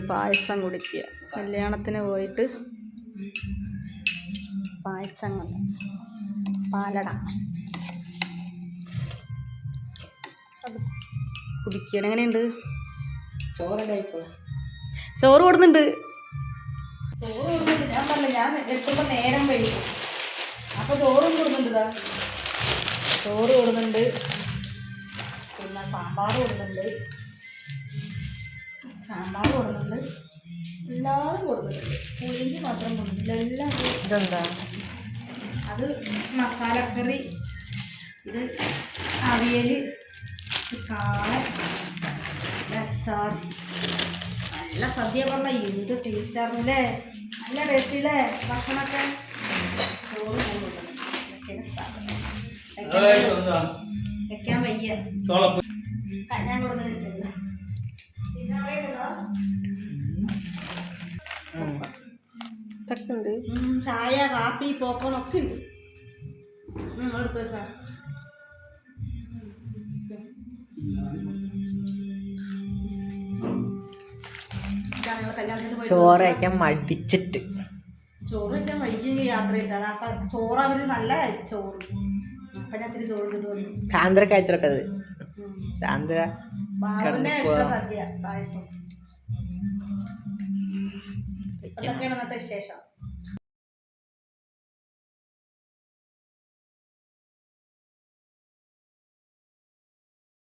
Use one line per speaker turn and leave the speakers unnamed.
പായസം കുടിക്കുക. കല്യാണത്തിന് പോയിട്ട് പായസം പാലട അത് കുടിക്കുകയാണ്. എങ്ങനെയുണ്ട്? ചോറ് കൊടുക്കുന്നുണ്ട്. ഞാൻ പറഞ്ഞില്ല, ഞാൻ എത്തുമ്പോൾ നേരം വൈകും. അപ്പോൾ ചോറും കൊടുക്കുന്നുണ്ട്. ചോറ് കൊടുക്കുന്നുണ്ട്, പിന്നെ സാമ്പാർ കൊടുക്കുന്നുണ്ട്, എല്ലാവരും കൊടുക്കുന്നുണ്ട്. പുളിഞ്ചി മാത്രം കൊടുക്കുന്നില്ല, എല്ലാം. ഇതെന്താ? അത് മസാലക്കറി, ഇത് അവിയൽ, കാളൻ, അച്ചാർ. നല്ല സദ്യ പറഞ്ഞാൽ എന്ത് ടേസ്റ്റായിരുന്നല്ലേ, നല്ല ടേസ്റ്റില്ലേ ഭക്ഷണമൊക്കെ. ചോറ് വെക്കാൻ വയ്യ, ഞാൻ കൊടുക്കുന്ന ഉണ്ട്. ചായ, കാപ്പി, പോപ്കോൺ ഒക്കെ ഉണ്ട്. എടുത്ത
ചോറ് കഴിക്കാൻ മടിച്ചിട്ട്,
ചോറ് കഴിക്കാൻ വയ്യ യാത്ര ചെയ്തിട്ടാണ്. അപ്പൊ ചോറ് അവര് നല്ല ചോറ്, അപ്പൊ ഞാൻ ഇത്തിരി ചോറ് കിട്ടുന്നു.
സാന്ദ്ര കഴിച്ചത് സാന്ദ്ര
സദ്യ പായസം. അതൊക്കെയാണ് ഇന്നത്തെ വിശേഷം.